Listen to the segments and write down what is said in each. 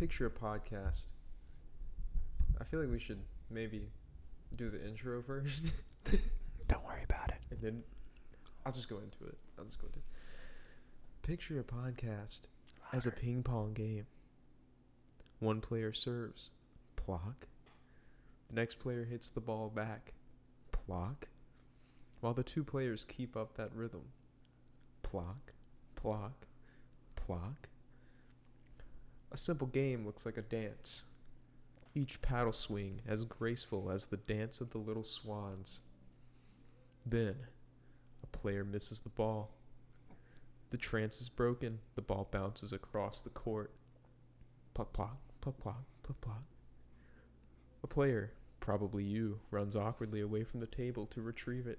Picture a podcast. I feel like we should maybe do the intro first. Don't worry about it. And then I'll just go into it. Picture a podcast as a ping pong game. One player serves. Plock. The next player hits the ball back. Plock. While the two players keep up that rhythm. Plock. Plock. Plock. A simple game looks like a dance. Each paddle swing as graceful as the dance of the little swans. Then, a player misses the ball. The trance is broken. The ball bounces across the court. Pluck, pluck, pluck, pluck, pluck, pluck. A player, probably you, runs awkwardly away from the table to retrieve it.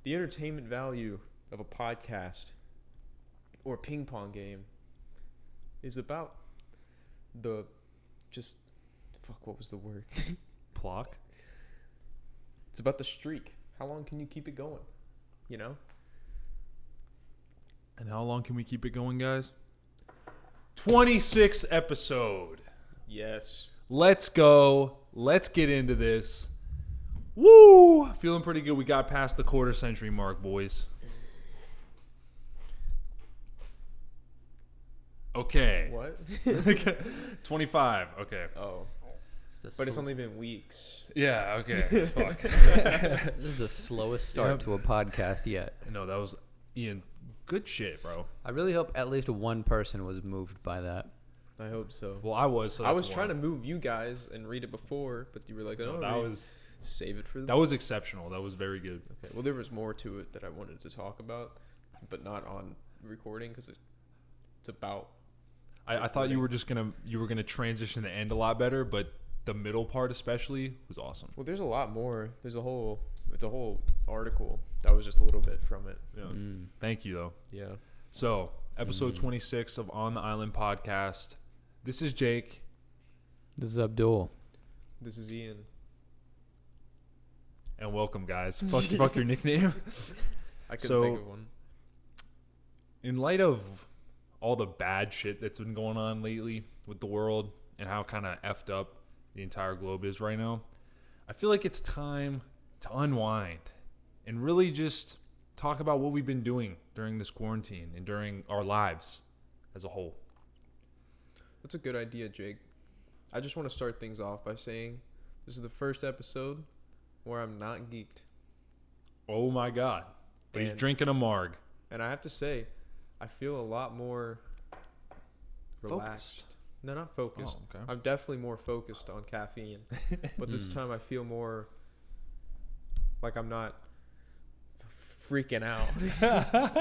The entertainment value of a podcast or ping pong game is about what was the word? Plock? It's about the streak. How long can you keep it going? You know? And how long can we keep it going, guys? 26th episode. Yes. Let's go. Let's get into this. Woo! Feeling pretty good. We got past the quarter century mark, boys. Okay. What? 25. Okay. Oh. But it's only been weeks. Yeah, okay. Fuck. This is the slowest start to a podcast yet. No, that was Ian. Good shit, bro. I really hope at least one person was moved by that. I hope so. Well, I was. So I was trying to move you guys and read it before, but you were like, "Oh, save it for the." That was exceptional. That was very good. Okay. Well, there was more to it that I wanted to talk about, but not on recording because it's about. I thought you were gonna transition the end a lot better, but the middle part especially was awesome. Well, there's a lot more. It's a whole article. That was just a little bit from it. Yeah. Thank you though. Yeah. So, episode 26 of On the Island podcast. This is Jake. This is Abdul. This is Ian. And welcome, guys. Fuck your nickname. I couldn't think of one. In light of all the bad shit that's been going on lately with the world and how kind of effed up the entire globe is right now, I feel like it's time to unwind and really just talk about what we've been doing during this quarantine and during our lives as a whole. That's a good idea, Jake. I just want to start things off by saying this is the first episode where I'm not geeked. Oh my God. But he's drinking a marg. And I have to say, I feel a lot more relaxed. Focused. No, not focused. Oh, okay. I'm definitely more focused on caffeine. But this time I feel more like I'm not freaking out.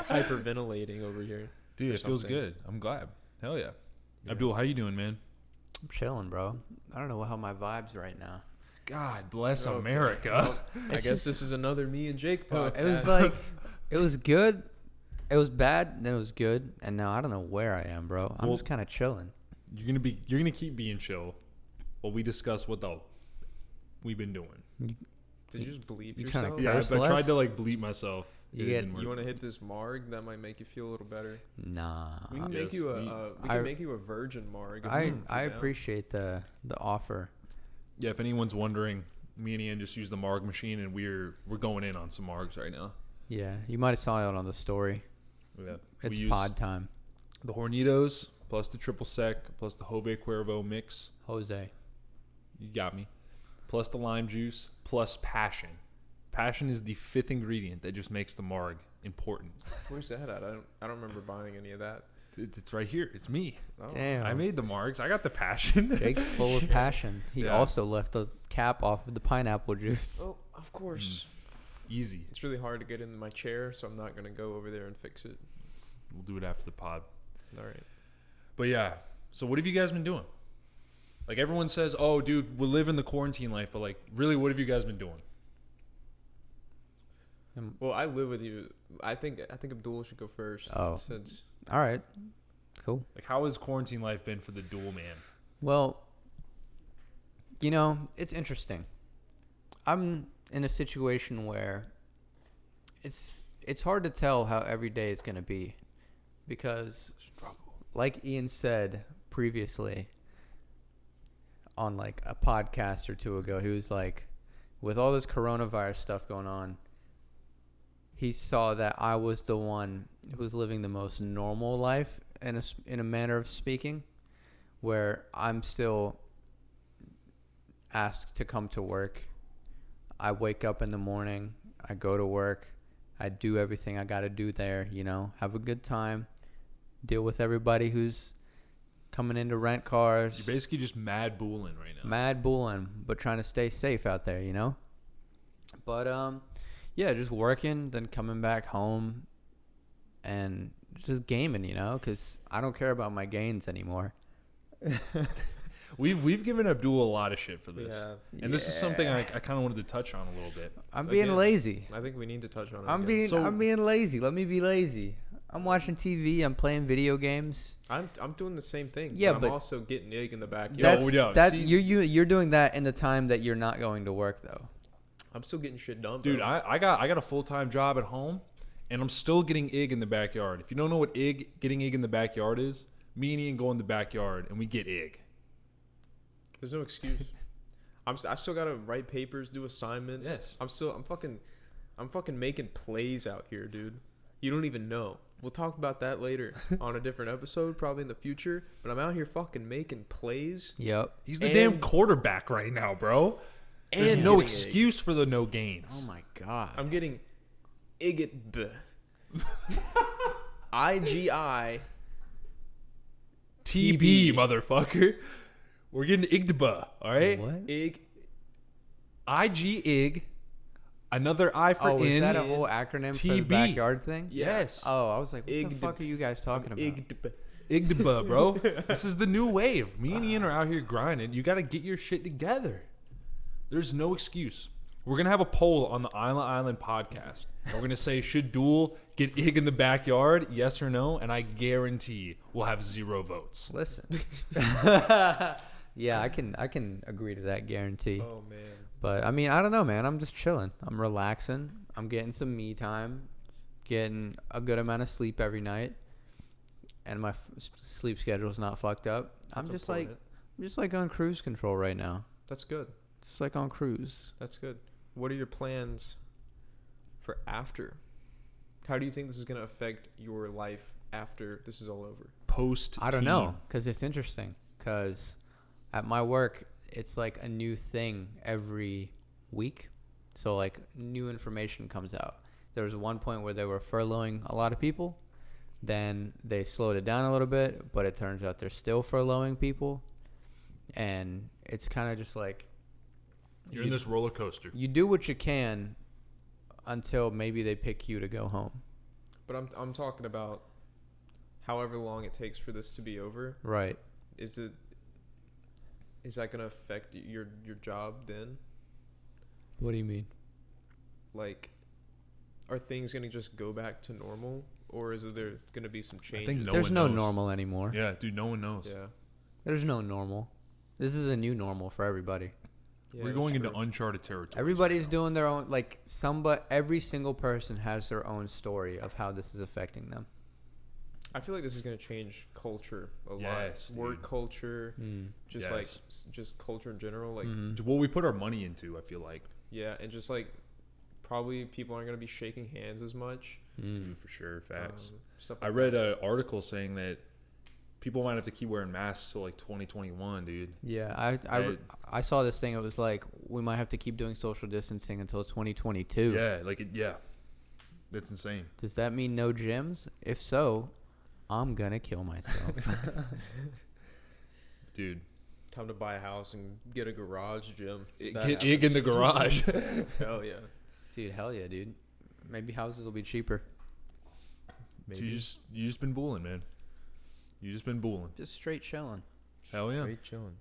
Hyperventilating over here. Dude, it feels good. I'm glad. Hell yeah. Abdul, how you doing, man? I'm chilling, bro. I don't know how my vibe's right now. God bless Okay. America. Well, I guess this is another me and Jake podcast. It was like, it was good. It was bad, then it was good, and now I don't know where I am, bro. I'm just kind of chilling. You're gonna keep being chill while we discuss what we've been doing. Did you just bleep You trying yourself? to Yeah, curse I less? tried to bleep myself. You It get- didn't work. You want to hit this marg? That might make you feel a little better. Nah. We can Yes, make you we can I- make you a virgin marg. I appreciate the offer. Yeah, if anyone's wondering, me and Ian just used the marg machine, and we're going in on some margs right now. Yeah, you might have saw it on the story. Yeah, It's we use pod time. the Hornitos plus the triple sec plus the Jove Cuervo mix. Jose. You got me. Plus the lime juice plus passion. Passion is the fifth ingredient that just makes the marg important. Where's that at? I don't remember buying any of that. It's right here. It's me. Oh. Damn. I made the margs. I got the passion. Jake's full of passion. He Yeah. also left the cap off of the pineapple juice. Oh, of course. Easy. It's really hard to get in my chair, so I'm not gonna go over there and fix it. We'll do it after the pod. All right. But yeah. So what have you guys been doing? Like everyone says, oh, dude, we're living the quarantine life. But like, really, what have you guys been doing? Well, I live with you. I think Abdul should go first. Oh. Since All right. Cool. Like, how has quarantine life been for the dual man? Well, it's interesting. I'm in a situation where it's hard to tell how every day is going to be because like Ian said previously on like a podcast or two ago, he was like, with all this coronavirus stuff going on, he saw that I was the one who was living the most normal life in a manner of speaking, where I'm still asked to come to work. I wake up in the morning, I go to work, I do everything I got to do there, you know, have a good time, deal with everybody who's coming in to rent cars. You're basically just mad bulling right now. Mad bulling, but trying to stay safe out there, you know? But, yeah, just working, then coming back home and just gaming, you know? Because I don't care about my gains anymore. We've given Abdul a lot of shit for this. Yeah. And this is something I kind of wanted to touch on a little bit. I'm being lazy. I think we need to touch on it. I'm being lazy. Let me be lazy. I'm watching TV. I'm playing video games. I'm doing the same thing. Yeah, but but I'm also getting egg in the backyard. You're doing that in the time that you're not going to work though. I'm still getting shit done, Dude, bro. I got a full-time job at home, and I'm still getting egg in the backyard. If you don't know what getting egg in the backyard is, me and Ian go in the backyard and we get egg. There's no excuse. I still gotta write papers, do assignments. Yes. I'm fucking making plays out here, dude. You don't even know. We'll talk about that later on a different episode, probably in the future. But I'm out here fucking making plays. Yep. He's the damn quarterback right now, bro. There's And no getting excuse for the no gains. Oh my god. I'm getting IGIT. IGI. TB, motherfucker. We're getting igdba, all right? What? IG. IG ig. Another I for Oh, in. is that a whole acronym for the TB. backyard thing? Yes. Oh, I was like, what the Igdb. fuck are you guys talking about? IGDB. Igdba, bro. This is the new wave. Me and Ian are out here grinding. You got to get your shit together. There's no excuse. We're going to have a poll on the Island podcast. And we're going to say, should Duel get Ig in the backyard? Yes or no? And I guarantee we'll have 0 votes. Listen. Yeah, I can agree to that guarantee. Oh, man. But I mean, I don't know, man. I'm just chilling. I'm relaxing. I'm getting some me time, getting a good amount of sleep every night, and my sleep schedule's not fucked up. That's I'm just important. like on cruise control right now. That's good. Just like on cruise. That's good. What are your plans for after? How do you think this is going to affect your life after this is all over? Post. I don't know, because it's interesting. Because at my work, it's like a new thing every week. So like new information comes out. There was one point where they were furloughing a lot of people. Then they slowed it down a little bit, but it turns out they're still furloughing people. And it's kind of just like You're in this roller coaster. you do what you can until maybe they pick you to go home. But I'm talking about however long it takes for this to be over. Right. Is that going to affect your job then? What do you mean? Like, are things going to just go back to normal, or is there going to be some changes? think no There's one no knows. normal anymore. Yeah, dude, no one knows. Yeah. There's no normal. This is a new normal for everybody. Yeah, We're that's going into true. uncharted territory. Everybody's doing their own, like, every single person has their own story of how this is affecting them. I feel like this is going to change culture a Yes, lot. Work dude. culture, just like Yes. just culture in general. Like, What we put our money into, I feel like. yeah, and just like probably people aren't going to be shaking hands as much. Dude, for sure. Facts. Stuff I like read that. an article saying that people might have to keep wearing masks till like 2021, dude. Yeah, I saw this thing. It was like, we might have to keep doing social distancing until 2022. Yeah, that's insane. Does that mean no gyms? If so, I'm going to kill myself. Dude, Time to buy a house and get a garage gym. get Ig in the garage. Hell yeah. Dude, hell yeah, dude. Maybe houses will be cheaper. So you just been bulling, man. You just been bulling. Just straight chilling. Hell yeah. Straight chilling.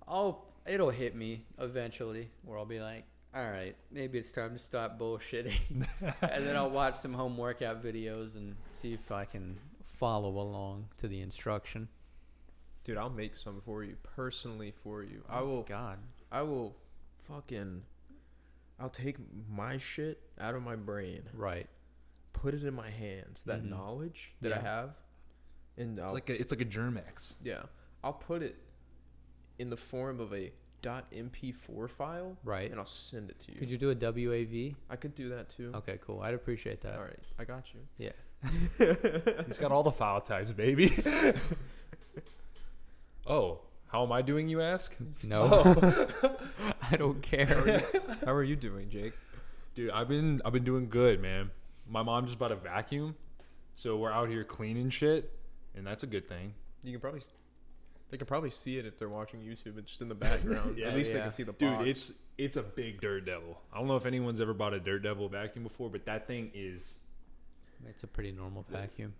It'll hit me eventually where I'll be like, all right, maybe it's time to stop bullshitting. And then I'll watch some home workout videos and see if I can follow along to the instruction. Dude, I'll make some for you, personally for you. God. I will fucking, I'll take my shit out of my brain, Right. put it in my hands. That knowledge that I Yeah. have, And It's like a Germex. yeah, I'll put it in the form of a .mp4 file, Right. and I'll send it to you. Could you do a WAV? I could do that too. Okay, cool. I'd appreciate that. All right, I got you. Yeah. He's got all the file types, baby. Oh, how am I doing, you ask? No. I don't care. How are you doing, Jake? Dude, I've been doing good, man. My mom just bought a vacuum, so we're out here cleaning shit, and that's a good thing. You can probably, they can probably see it if they're watching YouTube. It's just in the background. Yeah, At least they yeah. can see the Dude, box. it's a big Dirt Devil. I don't know if anyone's ever bought a Dirt Devil vacuum before, but that thing is. It's a pretty normal vacuum.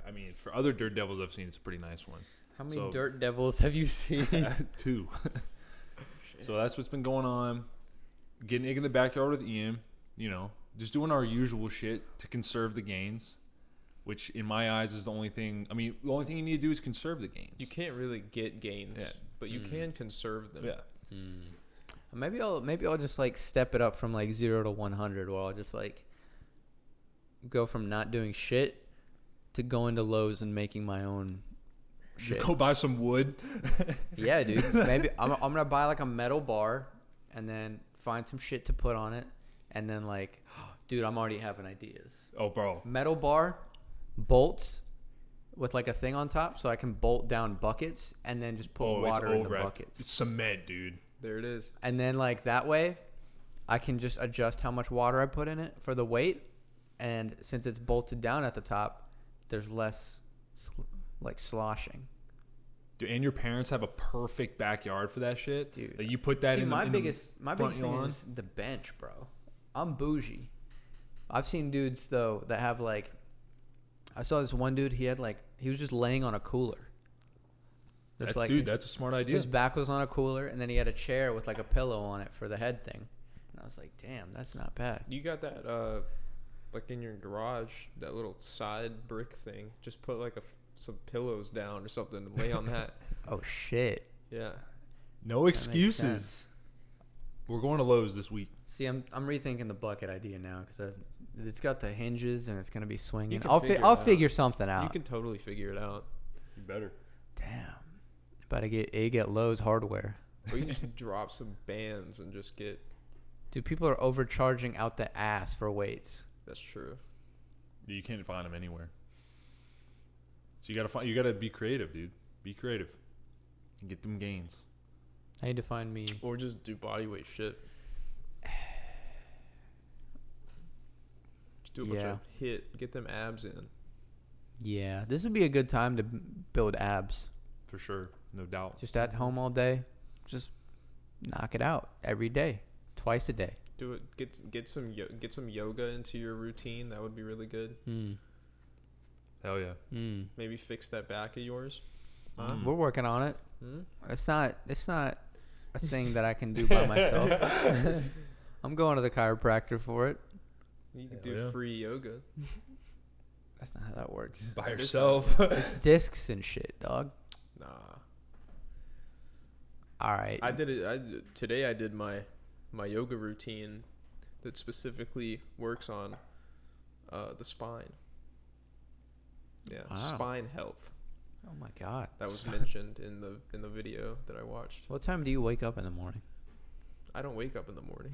I mean, for other Dirt Devils I've seen, it's a pretty nice one. How many So- dirt devils have you seen? 2. So that's what's been going on. Getting in the backyard with Ian, you know, just doing our usual shit to conserve the gains, which in my eyes is the only thing. I mean, the only thing you need to do is conserve the gains. You can't really get gains, Yeah. but you can conserve them. Yeah. Maybe I'll just like step it up from like 0 to 100, where I'll just like go from not doing shit to going to Lowe's and making my own shit. Go buy some wood. Yeah, dude. Maybe I'm gonna buy like a metal bar and then find some shit to put on it, and then like, dude, I'm already having ideas. Oh, bro. Metal bar, bolts with like a thing on top, so I can bolt down buckets and then just put water in the buckets. It's cement, dude. There it is. And then like that way, I can just adjust how much water I put in it for the weight, and since it's bolted down at the top, there's less like sloshing. Dude, and your parents have a perfect backyard for that shit. Dude. Like you put that See, in my the biggest front thing lawn. is the bench, bro. I'm bougie. I've seen dudes though that have like, I saw this one dude. He was just laying on a cooler. There's like, Dude, that's a smart idea. his back was on a cooler, and then he had a chair with like a pillow on it for the head thing. And I was like, damn, that's not bad. You got that, like in your garage, that little side brick thing. Just put like some pillows down or something and lay on that. Oh shit. Yeah. No makes excuses. sense. We're going to Lowe's this week. See, I'm rethinking the bucket idea now because it's got the hinges and it's gonna be swinging. can I'll figure it I'll out. figure something out. You can totally figure it out. You better. Damn. Better get Lowe's hardware. Or you just drop some bands and just get. Dude, people are overcharging out the ass for weights. That's true. You can't find them anywhere. So you gotta be creative, dude. Be creative. And get them gains. I need to find me. Or just do body weight shit. Just do a bunch Yeah. of hit. Get them abs in. Yeah, this would be a good time to build abs. For sure. No doubt. Just at home all day. Just knock it out every day, twice a day. Do it. Get some yoga into your routine. That would be really good. Hell yeah. Maybe fix that back of yours. We're working on it. Hmm? It's not a thing that I can do by myself. I'm going to the chiropractor for it. You can Hell do yeah. free yoga. That's not how that works. By That is yourself. It's discs and shit, dog. Nah. All right. I did it. Today I did my yoga routine that specifically works on the spine. Yeah, Wow. spine health. Oh my god. That was mentioned in the video that I watched. What time do you wake up in the morning? I don't wake up in the morning.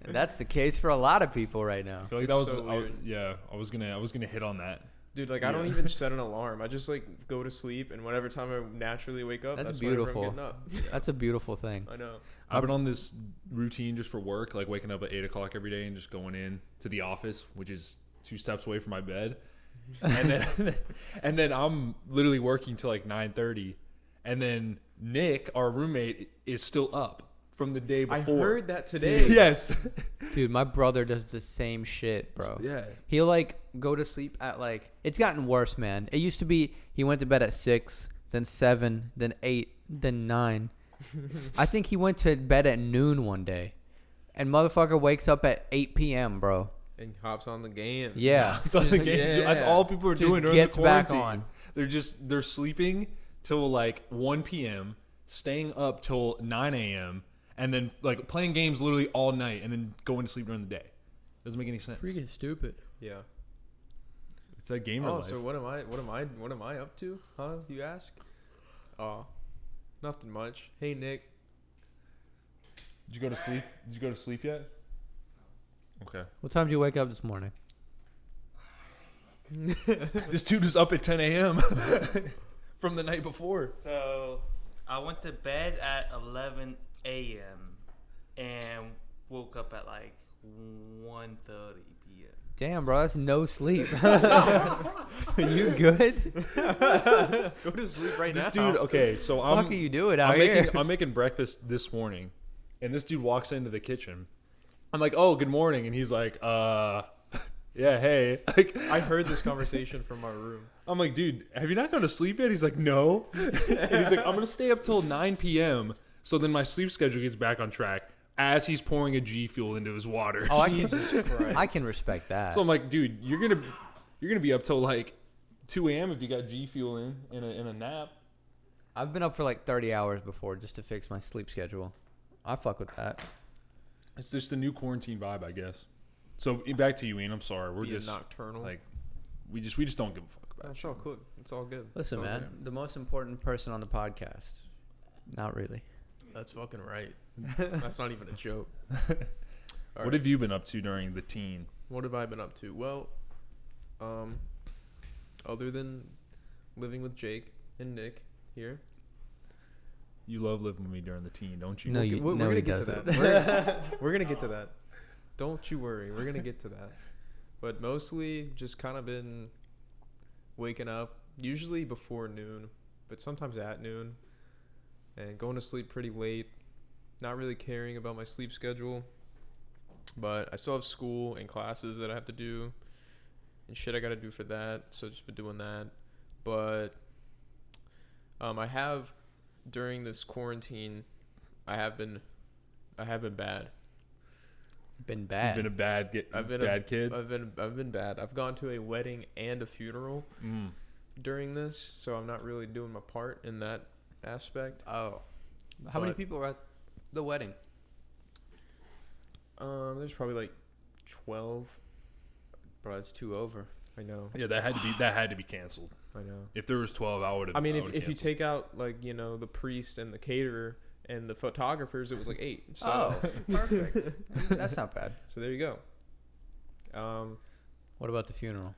And that's the case for a lot of people right now. I feel like It's that was so weird. I was gonna hit on that. Dude, like I don't even set an alarm. I just like go to sleep, and whatever time I naturally wake up, That's that's whenever beautiful. I'm getting up. That's a beautiful thing. I know. I've been on this routine just for work, like waking up at 8 o'clock every day and just going in to the office, which is 2 steps away from my bed. And then I'm literally working till like 9:30. And then Nick, our roommate, is still up from the day I before. heard that today. Yes. Dude, my brother does the same shit, bro. Yeah. He'll like go to sleep at like, it's gotten worse, man. It used to be he went to bed at 6, then 7, then 8, then 9. I think he went to bed at noon one day. And motherfucker wakes up at 8 p.m., bro. And hops on the game. Yeah. So the Just- games- yeah. That's all people are Just doing during gets the back quarantine. on. They're sleeping till like 1 p.m., staying up till 9 a.m., and then like playing games literally all night and then going to sleep during the day. Doesn't make any sense. stupid. Yeah. It's that gamer Oh, life. so what am I up to? Huh? You ask? Oh, nothing much. Hey, Nick. Did you go to sleep? Did you go to sleep yet? Okay. What time did you wake up this morning? This dude was up at 10 a.m. from the night before. So I went to bed at 11 a.m. and woke up at like 1:30 p.m. Damn, bro, that's no sleep. Are you good? Go to sleep right This now. dude, okay, so What are you doing out I'm here? making I'm making breakfast this morning, and this dude walks into the kitchen. I'm like, "Oh, good morning," and he's like, yeah, hey." Like, I heard this conversation from our room. I'm like, "Dude, have you not gone to sleep yet?" He's like, "No," and he's like, "I'm gonna stay up till 9 p.m. so then my sleep schedule gets back on track." As he's pouring a G Fuel into his water. Oh, Jesus Christ. I can respect that. So I'm like, dude, you're gonna be up till like 2 a.m. if you got G Fuel in a nap. I've been up for like 30 hours before just to fix my sleep schedule. I fuck with that. It's just the new quarantine vibe, I guess. So back to you, Ian. I'm sorry, we're Being just nocturnal. like we just don't give a fuck about It's you. all good. It's all good. Listen, It's all man, good. the most important person on the podcast. Not really. That's fucking right. That's not even a joke. All What have you been up to during the teen? What have I been up to? Well, other than living with Jake and Nick here. You love living with me during the teen, don't you? No, you- We're no, gonna he get to doesn't. that. We're gonna get to that. Don't you worry. We're gonna get to that. But mostly just kind of been waking up, usually before noon, but sometimes at noon, and going to sleep pretty late. Not really caring about my sleep schedule, but I still have school and classes that I have to do and shit I got to do for that. So just been doing that. But I have during this quarantine, I have been bad. Been bad. You've been a bad kid. I've been bad. I've gone to a wedding and a funeral during this, so I'm not really doing my part in that aspect. Oh. How many But- people were at the wedding? There's probably like 12. Bro, it's 2 over. I know. Yeah, that had to be canceled. I know. If there was 12, I would have. I mean, if you take out like the priest and the caterer and the photographers, it was like 8. So, Oh, perfect. That's not bad. so there you go. What about the funeral?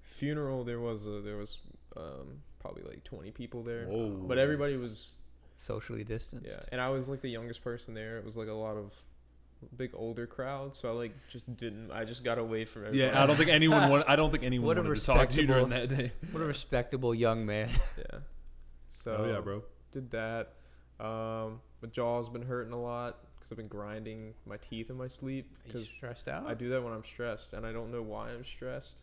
Funeral, there was probably like 20 people there. Whoa. But everybody was Socially distanced? yeah, and I was like the youngest person there. It was like a lot of big older crowd, so I just got away from everybody. Yeah, I don't think anyone What a wanted to talk to you during that day. What a respectable young man. Yeah. So Oh yeah, bro. did that. My jaw's been hurting a lot because I've been grinding my teeth in my sleep. Are you Because stressed out? I do that when I'm stressed, and I don't know why I'm stressed.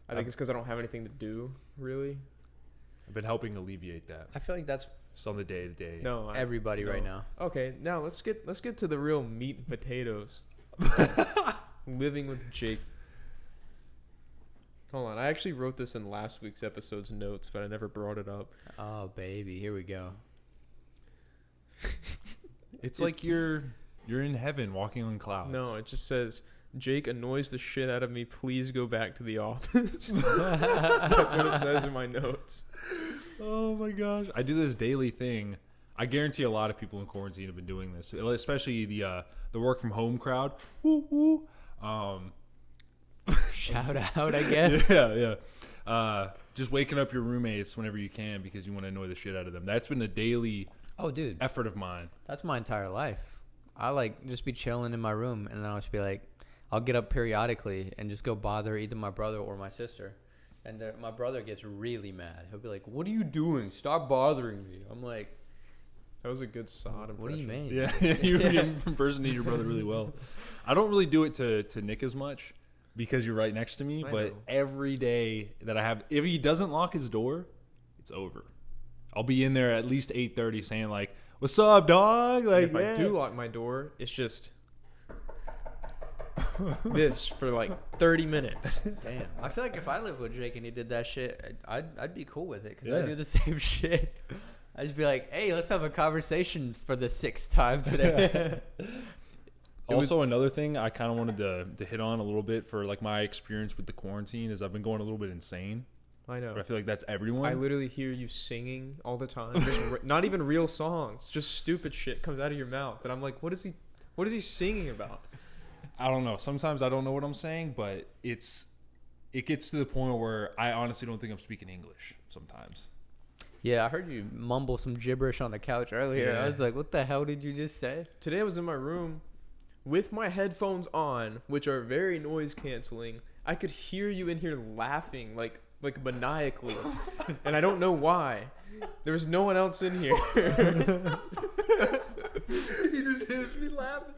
I think it's because I don't have anything to do, really. I've been helping alleviate that. I feel like that's Just on the day to day. No, everybody no. right now. Okay, now let's get to the real meat and potatoes. Living with Jake. Hold on, I actually wrote this in last week's episode's notes, but I never brought it up. Oh, baby. Here we go. It's like you're in heaven walking on clouds. No, it just says Jake annoys the shit out of me. Please go back to the office. That's what it says in my notes. Oh my gosh. I do this daily thing. I guarantee a lot of people in quarantine have been doing this, especially the work from home crowd. Woo woo. Shout out, I guess. Yeah. Just waking up your roommates whenever you can because you want to annoy the shit out of them. That's been a daily Oh, dude. effort of mine. That's my entire life. I like just be chilling in my room, and then I'll just be like, I'll get up periodically and just go bother either my brother or my sister. And my brother gets really mad. He'll be like, "What are you doing? Stop bothering me." I'm like, That was a good sod impression. "What do you mean?" Yeah, you impersonate your brother really well. I don't really do it to Nick as much because you're right next to me. I But know. every day that I have, if he doesn't lock his door, it's over. I'll be in there at least 8:30 saying like, "What's up, dog?" Like, If I do lock my door, it's just this for like 30 minutes. Damn. I feel like if I lived with Jake and he did that shit, I'd be cool with it because I Yeah. do the same shit. I'd just be like, "Hey, let's have a conversation for the 6th time today." Also, another thing I kind of wanted to hit on a little bit for like my experience with the quarantine is I've been going a little bit insane. I know. But I feel like that's everyone. I literally hear you singing all the time. Just not even real songs. Just stupid shit comes out of your mouth. And I'm like, what is he singing about? I don't know. Sometimes I don't know what I'm saying, but it gets to the point where I honestly don't think I'm speaking English sometimes. Yeah, I heard you mumble some gibberish on the couch earlier. Yeah. I was like, what the hell did you just say? Today I was in my room with my headphones on, which are very noise canceling. I could hear you in here laughing like maniacally. And I don't know why. There was no one else in here. He just hears me laughing.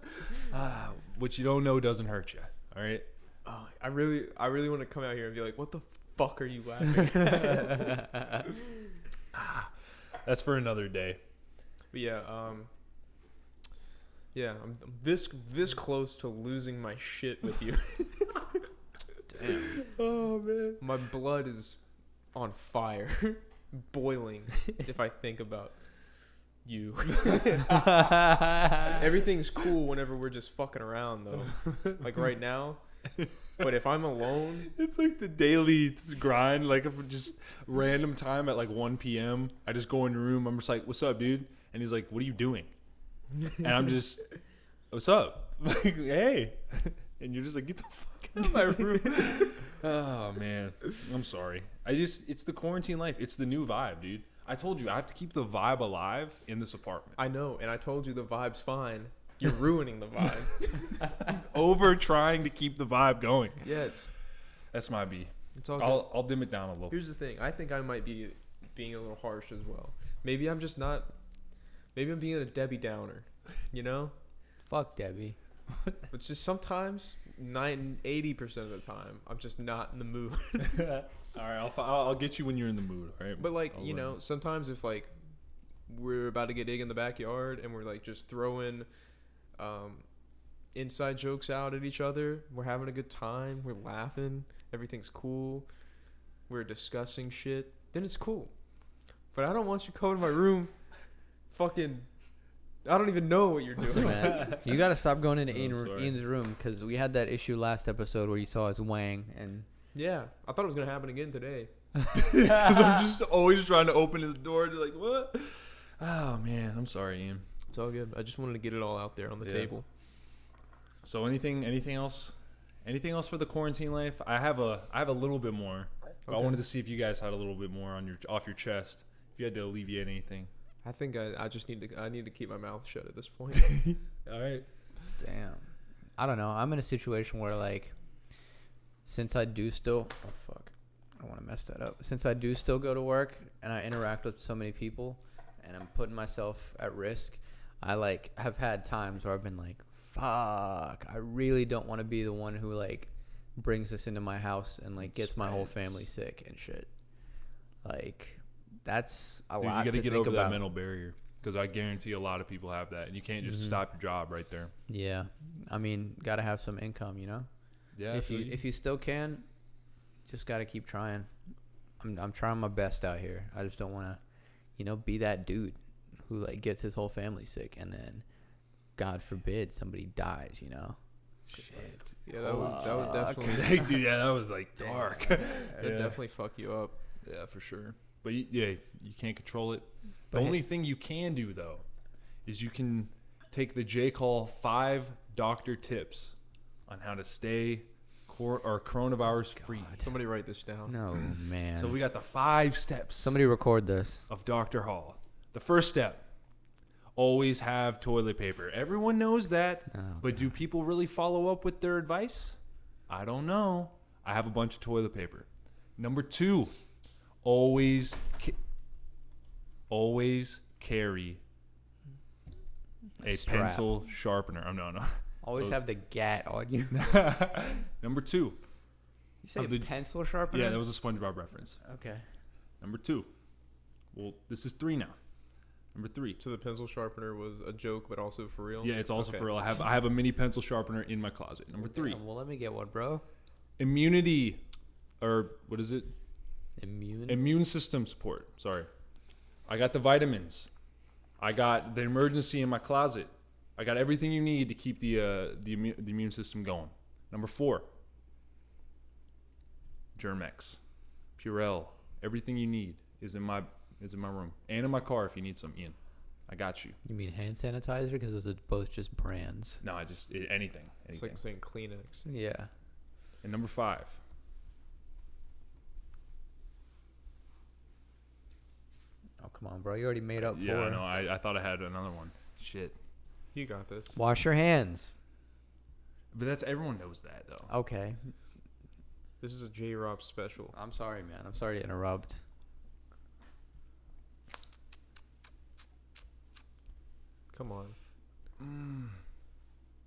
What you don't know doesn't hurt you. All right. Oh, I really want to come out here and be like, what the fuck are you laughing at? That's for another day. But yeah, I'm this close to losing my shit with you. Damn. Oh man, my blood is on fire, boiling. If I think about you, everything's cool whenever we're just fucking around though. Like right now. But if I'm alone, It's like the daily grind. Like if just random time at like 1 p.m. I just go in the room. I'm just like, "What's up, dude?" And he's like, "What are you doing?" And I'm just, "What's up?" Like, "Hey," and you're just like, "Get the fuck out of my room." Oh man, I'm sorry. It's the quarantine life. It's the new vibe, dude. I told you I have to keep the vibe alive in this apartment. I know, and I told you the vibe's fine. You're ruining the vibe. Over trying to keep the vibe going. Yes, That's my B. it's all good. I'll dim it down a little. Here's the thing. I think I might be being a little harsh as well. Maybe I'm just not. Maybe I'm being a Debbie Downer. You know? Fuck Debbie. But just sometimes, 80% of the time, I'm just not in the mood. All right, I'll get you when you're in the mood. All right. But like, I'll you learn. know, sometimes if like we're about to get dig in the backyard and we're like just throwing inside jokes out at each other, we're having a good time, we're laughing, everything's cool, we're discussing shit, then it's cool. But I don't want you coming to my room fucking, I don't even know what you're Listen, doing. man, you gotta stop going into I'm sorry. Ian's room because we had that issue last episode where you saw us wang and Yeah, I thought it was gonna happen again today. Because I'm just always trying to open his door. Like, what? Oh man, I'm sorry, Ian. It's all good. I just wanted to get it all out there on the Yeah. table. So anything else? Anything else for the quarantine life? I have a little bit more. But I Okay. wanted to see if you guys had a little bit more off your chest. If you had to alleviate anything. I think I just need to keep my mouth shut at this point. All right. damn. I don't know. I'm in a situation where like, since I do still, oh fuck, I don't want to mess that up. Since I do still go to work and I interact with so many people, and I'm putting myself at risk, I like have had times where I've been like, fuck, I really don't want to be the one who like brings this into my house and like gets my whole family sick and shit. Like, that's a Dude, lot you got to to get think over that about. mental barrier. Because I guarantee a lot of people have that. And you can't just stop your job right there. Yeah, I mean, gotta have some income, you know. Yeah. If you still can, just gotta keep trying. I'm trying my best out here. I just don't want to, you know, be that dude who like gets his whole family sick and then, God forbid, somebody dies. You know. Shit. Yeah, that would definitely Hey, dude, yeah, that was like dark. that'd Yeah. definitely fuck you up. Yeah, for sure. But you can't control it. The But only thing you can do though is you can take the J Call 5 doctor tips on how to stay coronavirus free. Somebody write this down. No man. So we got the 5 steps Somebody record this. of Dr. Hall. The first step: always have toilet paper. Everyone knows that, Oh, but do people really follow up with their advice? I don't know. I have a bunch of toilet paper. Number 2, always carry a Strap. pencil sharpener. Oh, no. Always have the gat on you. Number 2. You say Of the- pencil sharpener? Yeah, that was a SpongeBob reference. Okay. Number 2. Well, this is 3 now. Number 3. So the pencil sharpener was a joke, but also for real. Yeah, it's also Okay. for real. I have a mini pencil sharpener in my closet. Number 3. Damn, well, let me get one, bro. Immunity, or what is it? Immune. Immune system support. Sorry. I got the vitamins. I got the emergency in my closet. I got everything you need to keep the immune system going. Number 4, Germex, Purell, everything you need is in my room and in my car if you need some, Ian. I got you. You mean hand sanitizer? Because those are both just brands. No, anything. It's like saying Kleenex. Yeah. And number 5. Oh, come on, bro. You already made up for Yeah, it. no, I thought I had another one. Shit. You got this. Wash your hands. But everyone knows that though. Okay. This is a J-Rob special. I'm sorry, man. I'm sorry to interrupt. Come on.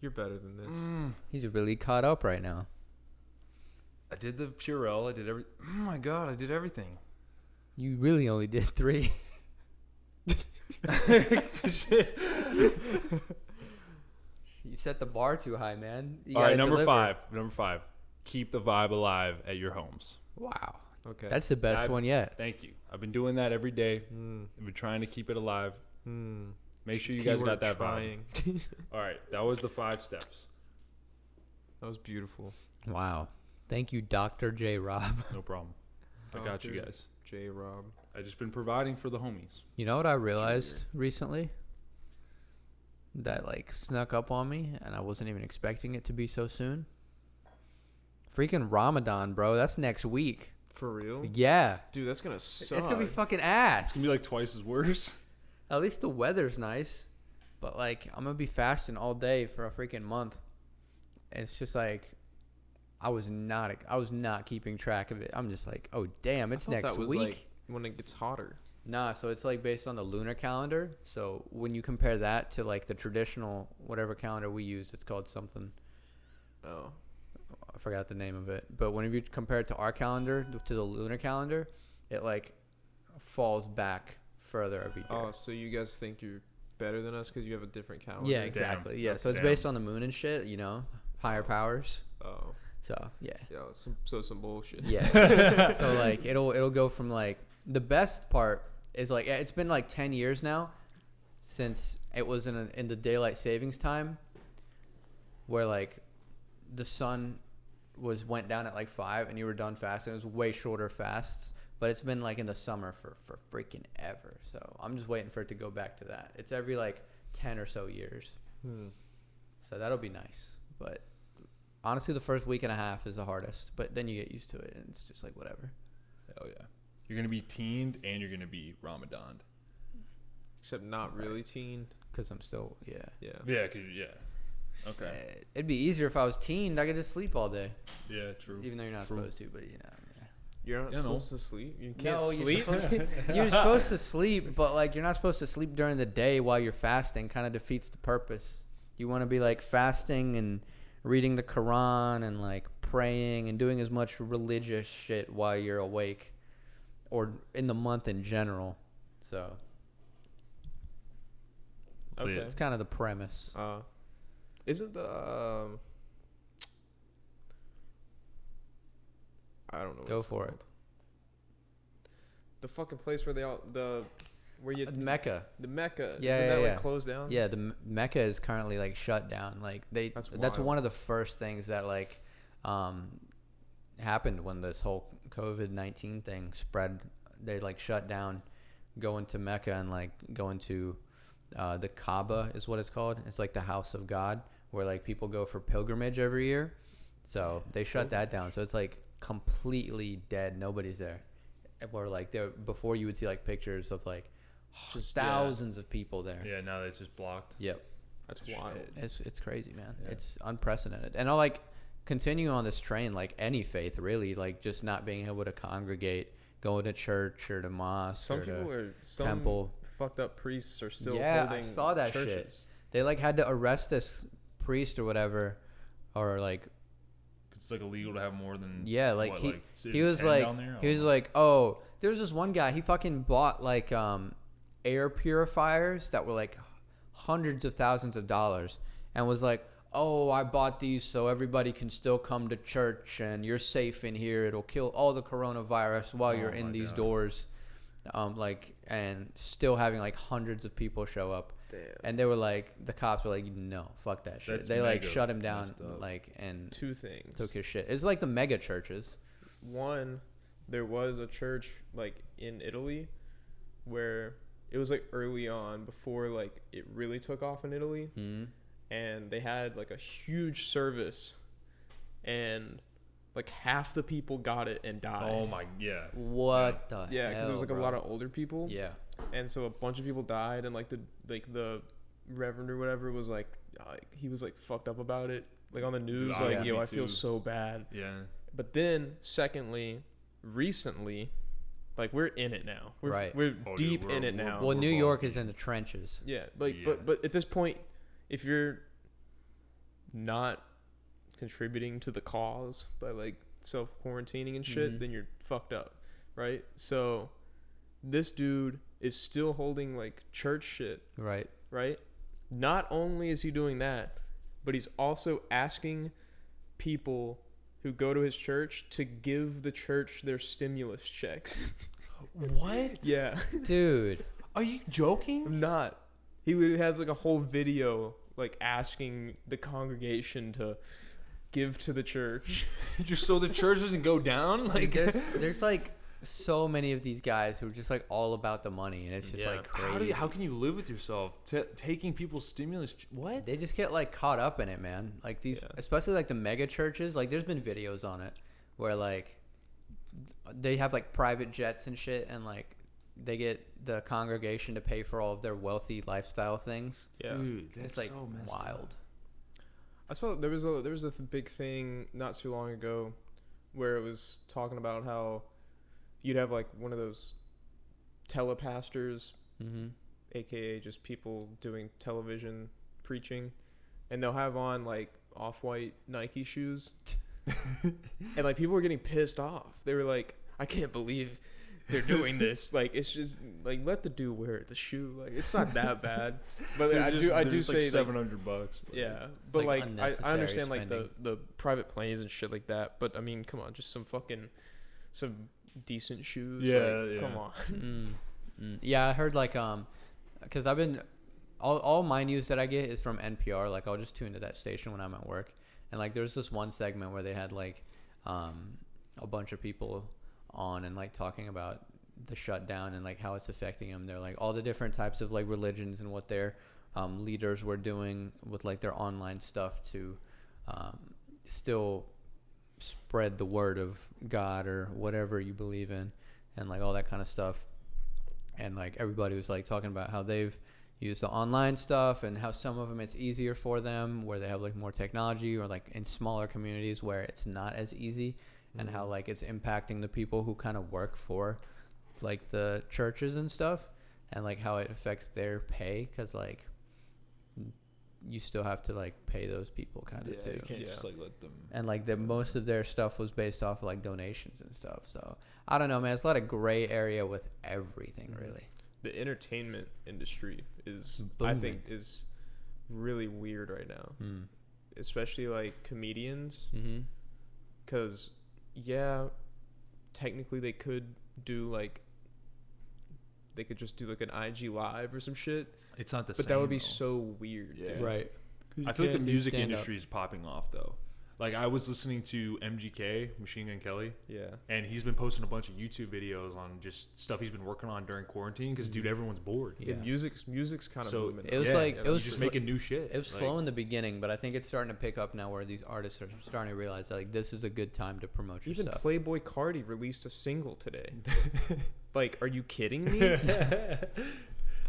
You're better than this. He's really caught up right now. I did the Purell. I did Oh my god, I did everything. You really only did 3. Shit. You set the bar too high, man. You All right, gotta number deliver. 5. Number 5. Keep the vibe alive at your homes. Wow. Okay. That's the best one yet. Thank you. I've been doing that every day. I've been trying to keep it alive. Make sure you guys got that vibe. All right, that was the 5 steps. That was beautiful. Wow. Thank you, Dr. J. Rob. No problem. I got you guys. J-Rob. I just been providing for the homies. You know what I realized recently? That like snuck up on me and I wasn't even expecting it to be so soon. Freaking Ramadan, bro. That's next week. For real? Yeah. Dude, that's gonna suck. It's gonna be fucking ass. It's gonna be like twice as worse. At least the weather's nice. But like I'm gonna be fasting all day for a freaking month. And it's just like I was not keeping track of it. I'm just like, oh damn, it's next week. Like when it gets hotter. Nah, so it's like based on the lunar calendar. So when you compare that to like the traditional whatever calendar we use, it's called something. Oh. I forgot the name of it. But whenever you compare it to our calendar, to the lunar calendar, it like falls back further every year. Oh, so you guys think you're better than us because you have a different calendar? Yeah, exactly. Damn. Yeah, so it's Damn. based on the moon and shit, you know, higher powers. Oh. So yeah. Yeah, some bullshit. Yeah. So like it'll go from like the best part is like it's been like 10 years now since it was in the daylight savings time where like the sun went down at like 5 and you were done fasting. It was way shorter fasts, but it's been like in the summer for freaking ever. So I'm just waiting for it to go back to that. It's every like 10 or so years. So that'll be nice. But honestly, the first week and a half is the hardest, but then you get used to it and it's just like whatever. Hell yeah. You're going to be teened and you're going to be Ramadan. Except not really teen. Because I'm still, yeah. Yeah. Yeah, okay. It'd be easier if I was teened. I could just sleep all day. Yeah, true. Even though you're not True. supposed to, but you know. Yeah. You're not Yeah, no. supposed to sleep? You can't No, sleep? you're supposed to sleep, but like you're not supposed to sleep during the day while you're fasting. Kind of defeats the purpose. You want to be like fasting and reading the Quran and like praying and doing as much religious shit while you're awake or in the month in general. So Okay. Yeah. it's kind of the premise. Isn't the I don't know. What Go it's for called. The fucking place where where you Mecca. the Mecca. Yeah, Isn't yeah, that yeah. like closed down? Yeah, the Mecca is currently like shut down. Like that's wild. one of the first things that like happened when this whole COVID-19 thing spread. They like shut down going to Mecca and like going to the Kaaba is what it's called. It's like the house of God where like people go for pilgrimage every year. So they shut that down. So it's like completely dead. Nobody's there. Where like there before you would see like pictures of like Just thousands of people there. Yeah, now it's just blocked. Yep. That's wild. It's crazy, man. Yeah. It's unprecedented. And I'll like continue on this train, like any faith really, like just not being able to congregate, going to church or to mosque Some or people to are temple. fucked up priests are still Yeah, I holding saw that shit. churches. They like had to arrest this priest or whatever, or like It's like illegal to have more than yeah, like what, is he it was 10 like down there? he was like, oh, there was this one guy, he fucking bought like air purifiers that were like hundreds of thousands of dollars and was like, oh, I bought these so everybody can still come to church and you're safe in here. It'll kill all the coronavirus while you're Oh in my these God. doors. like, and still having like hundreds of people show up. Damn. And they were like, the cops were like, no, fuck that shit. That's They like mega shut him down, messed up. like, and Two things. took his shit. It's like the mega churches. One, there was a church like in Italy where it was like early on before like it really took off in Italy, and they had like a huge service, and like half the people got it and died. Oh my, yeah. What the Yeah, because it was like hell, a lot bro? of older people. Yeah. And so a bunch of people died, and like the reverend or whatever was like he was like fucked up about it, like on the news, Oh, like yeah, yo, me I feel too. so bad. Yeah. But then secondly, recently, like we're in it now. We're Right. we're Oh, dude, deep we're- in it we're- now. Well, We're New balls York deep. is in the trenches. Yeah, like Yeah. but at this point, if you're not contributing to the cause by like self quarantining and shit, Mhm. then you're fucked up, right? So this dude is still holding like church shit, Right. right? Not only is he doing that, but he's also asking people who go to his church to give the church their stimulus checks. What? Yeah. Dude. Are you joking? I'm not. He literally has like a whole video like asking the congregation to give to the church. Just so the church doesn't go down? Like, There's like so many of these guys who are just like all about the money, and it's just Yeah. like crazy. how can you live with yourself? Taking people's stimulus. What? They just get like caught up in it, man. Like these, Yeah. especially like the mega churches. Like there's been videos on it where like they have like private jets and shit, and like they get the congregation to pay for all of their wealthy lifestyle things. Yeah. Dude, that's It's like so messed wild. I saw there was a big thing not too long ago where it was talking about how you'd have like one of those telepastors, Mm-hmm. aka just people doing television preaching, and they'll have on like off-white Nike shoes. And like people were getting pissed off. They were like, I can't believe they're doing this. Like it's just like let the dude wear the shoe. Like it's not that bad. But They're I just- do they're say just, like, $700. But yeah, but Like, like I unnecessary understand like spending. the private planes and shit like that. But I mean, come on, just some decent shoes. Yeah, like, yeah. Come on. Yeah, I heard like because I've been all my news that I get is from NPR. Like I'll just tune to that station when I'm at work, and like there's this one segment where they had like a bunch of people on and like talking about the shutdown and like how it's affecting them. They're like all the different types of like religions and what their leaders were doing with like their online stuff to still spread the word of God or whatever you believe in, and like all that kind of stuff. And like everybody was like talking about how they've used the online stuff and how some of them it's easier for them where they have like more technology, or like in smaller communities where it's not as easy, and how like it's impacting the people who kind of work for like the churches and stuff, and like how it affects their pay, because like you still have to like pay those people kind of too. You can't Yeah. just like let them. And like the most of their stuff was based off of like donations and stuff. So I don't know, man. It's a lot of gray area with everything, really. The entertainment industry is Booming. I think is really weird right now, especially like comedians. Mm-hmm. Because yeah, technically they could do like they could just do like an IG live or some shit, It's not the but same. that would be though. so weird. Yeah. Dude. Right. I feel like the music stand-up. industry is popping off though. Like I was listening to MGK, Machine Gun Kelly, Yeah. and he's been posting a bunch of YouTube videos on just stuff he's been working on during quarantine. Because dude, everyone's bored. Yeah. The music's kind of So booming. it was now. like- Yeah, it was He's just sl- making new shit. It was Like, slow in the beginning, but I think it's starting to pick up now where these artists are starting to realize that like this is a good time to promote your even stuff. Playboy Cardi released a single today. Like, are you kidding me?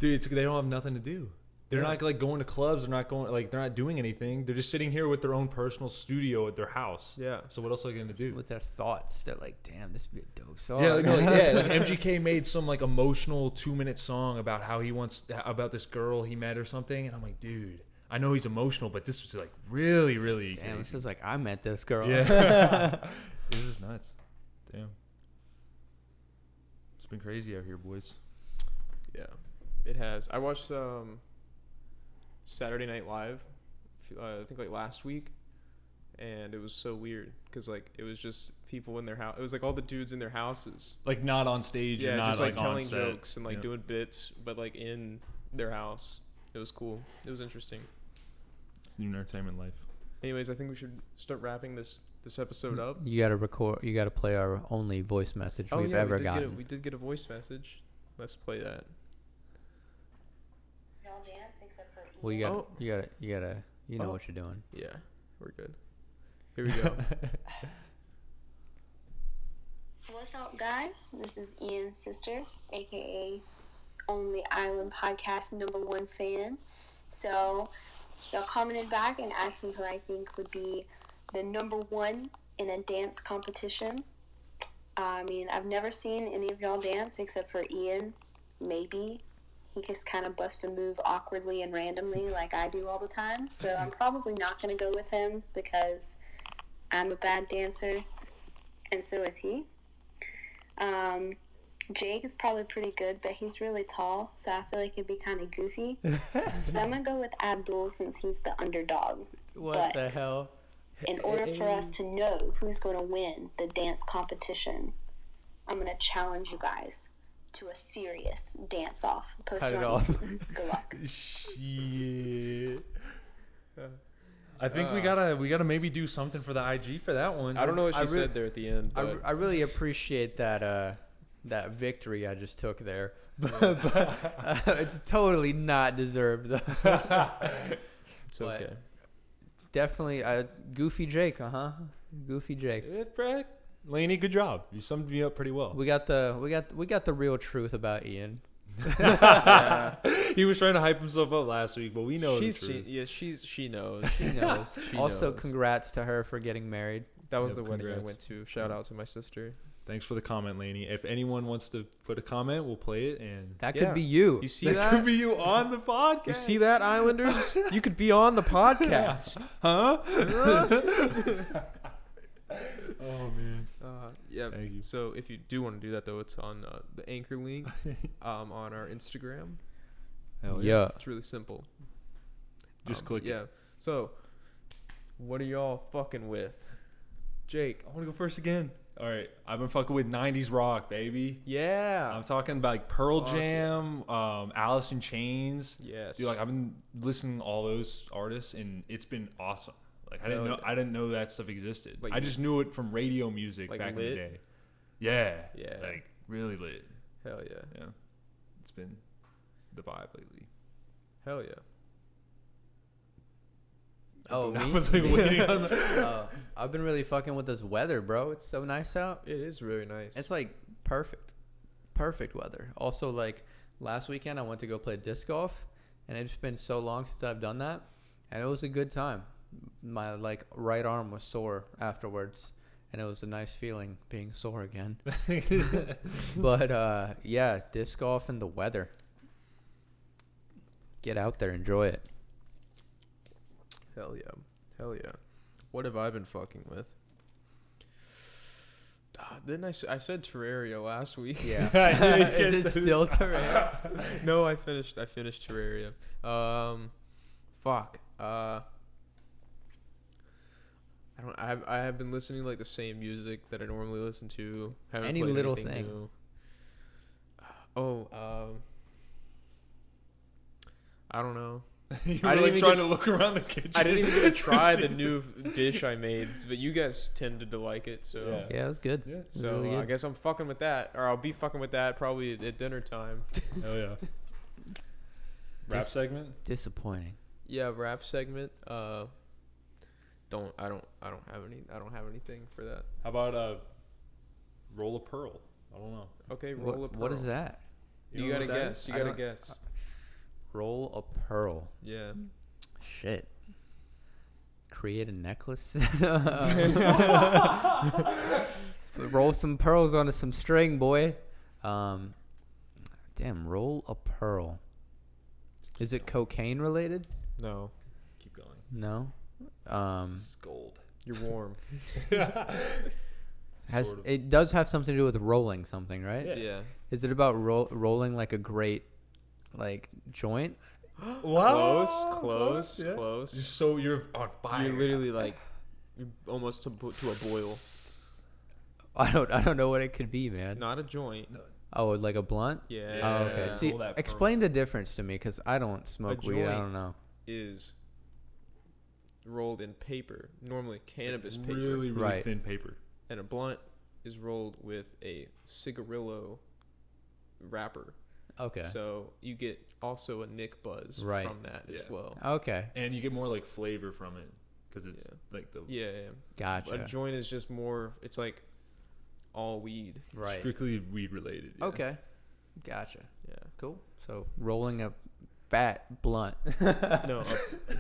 Dude, they don't have nothing to do. They're not like going to clubs. They're not going like they're not doing anything. They're just sitting here with their own personal studio at their house. Yeah. So what else are they gonna do? With their thoughts, they're like, "Damn, this would be a dope song." Yeah, like, no, like, yeah. Like MGK made some like emotional 2-minute song about how he wants about this girl he met or something, and I'm like, dude, I know he's emotional, but this was like really, really. Damn, it crazy. feels like I met this girl. Yeah. This is nuts. Damn. It's been crazy out here, boys. Yeah, it has. I watched Saturday Night Live, I think like last week, and it was so weird because like it was just people in their house. It was like all the dudes in their houses. Like not on stage. Yeah, and not just like on telling set. jokes and like Yeah. doing bits, but like in their house. It was cool. It was interesting. It's the entertainment life. Anyways, I think we should start wrapping this episode up. You gotta record. You gotta play our only voice message we've ever gotten. We did get a voice message. Let's play that. Y'all dance except for Ian. Well, you Oh. gotta. You know Oh. what you're doing. Yeah, we're good. Here we go. What's up, guys? This is Ian's sister, aka Only Island Podcast #1 fan. So, y'all commented back and asked me who I think would be the #1 in a dance competition. I mean, I've never seen any of y'all dance except for Ian. Maybe. He just kind of bust a move awkwardly and randomly like I do all the time. So I'm probably not going to go with him because I'm a bad dancer and so is he. Jake is probably pretty good, but he's really tall, so I feel like it'd be kind of goofy. So I'm going to go with Abdul since he's the underdog. What But the hell? in order for us to know who's going to win the dance competition, I'm going to challenge you guys to a serious dance-off. Post Cut it on off. YouTube. Good luck. Shit. I think we gotta maybe do something for the IG for that one. I don't know what she I really- said there at the end. But I really appreciate that victory I just took there, but it's totally not deserved though. it's but- okay. Definitely, Goofy Jake, Goofy Jake. Yeah, Brad. Laney, good job. You summed me up pretty well. We got the real truth about Ian. He was trying to hype himself up last week, but we know the truth. She knows. She knows. She Also, knows. congrats to her for getting married. That was Yep, the wedding I congrats. went to. Shout out to my sister. Thanks for the comment, Laney. If anyone wants to put a comment, we'll play it. And That Yeah. could be you. You see that that? could be you on the podcast. You see that, Islanders? You could be on the podcast. Huh? Oh man. Yeah. Thank you. So if you do want to do that, though, it's on the anchor link on our Instagram. Hell yeah. It's really simple. Just click Yeah. it. So, what are y'all fucking with? Jake. I want to go first again. All right. I've been fucking with 90s rock, baby. Yeah. I'm talking about like Pearl Fuck Jam, Alice in Chains. Yes. Dude, like I've been listening to all those artists, and it's been awesome. Like Hell yeah. I didn't know that stuff existed. Like- I just knew it from radio music Like back in the lit? day. Yeah. Yeah. Like really lit. Hell yeah. Yeah. It's been the vibe lately. Hell yeah. Oh, I me? was like waiting on the. I've been really fucking with this weather, bro. It's so nice out. It is really nice. It's like perfect weather. Also, like last weekend, I went to go play disc golf, and it's been so long since I've done that, and it was a good time. My like right arm was sore afterwards, and it was a nice feeling being sore again. But yeah, disc golf and the weather. Get out there, enjoy it. Hell yeah. Hell yeah. What have I been fucking with? Didn't I said Terraria last week? Yeah. Yeah, Is it still Terraria? No, I finished Terraria. Fuck. I have been listening to like the same music that I normally listen to. Haven't Any played little anything thing. new. I don't know. You I were didn't like even trying get- to look around the kitchen. I didn't even get to try the new dish I made, but you guys tended to like it, so Yeah. Yeah, it was good. Yeah. It was so really I good. guess I'm fucking with that, or I'll be fucking with that probably at dinner time. Oh yeah. Rap Dis- segment. Disappointing. Yeah, rap segment. I don't have anything for that. How about Roll a Pearl? I don't know. Okay, roll a pearl. What is that? You know gotta what that guess. is? You I gotta don't- guess. Roll a pearl. Yeah. Shit. Create a necklace. Roll some pearls onto some string, boy. Damn, roll a pearl. Is it cocaine related? No, Keep going. No. This is gold. you're warm. Has Sort of. it does have something to do with rolling something, right? Yeah. Yeah. Is it about rolling like a great like joint? Close. Yeah. Close. So you're on fire. You're literally like almost to a boil. I don't know what it could be, man. Not a joint. Oh, like a blunt? Yeah. Oh, okay. See, Roll that explain the difference to me, because I don't smoke weed. I joint. don't know. Is rolled in paper, normally cannabis paper, really Right. thin paper. and a blunt is rolled with a cigarillo wrapper. Okay. So you get also a nick buzz Right. from that as Yeah. well. Okay. And you get more like flavor from it because it's like the Yeah. Gotcha. A joint is just more. It's like all weed. Right. strictly weed related. Yeah. Okay. Gotcha. Yeah. Cool. So rolling a fat blunt. No,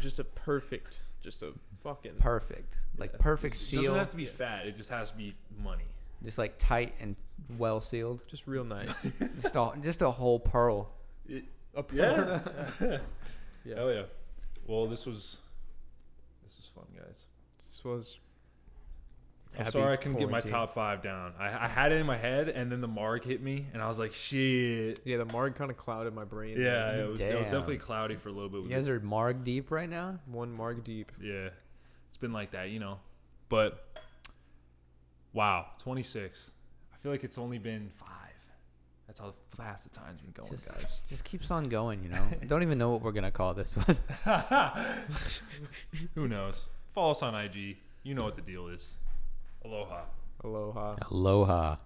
just a perfect, just a fucking. Perfect. Like Yeah. perfect It seal. doesn't have to be fat. It just has to be money. Just like tight and well sealed. Just real nice. Just a whole pearl. A Yeah. Yeah. Hell yeah. Well, this was fun, guys. This was. I'm Happy sorry I couldn't get my quarantine. top 5 down. I had it in my head, and then the marg hit me, and I was like, shit. Yeah, the marg kind of clouded my brain. Yeah, it was Damn. definitely cloudy for a little bit. You With guys are marg deep right now? One marg deep. Yeah, it's been like that, you know. But wow, 26. I feel like it's only been 5. That's how fast the time's been going, guys. Just keeps on going, you know. I don't even know what we're gonna call this one. Who knows? Follow us on IG. You know what the deal is. Aloha. Aloha. Aloha.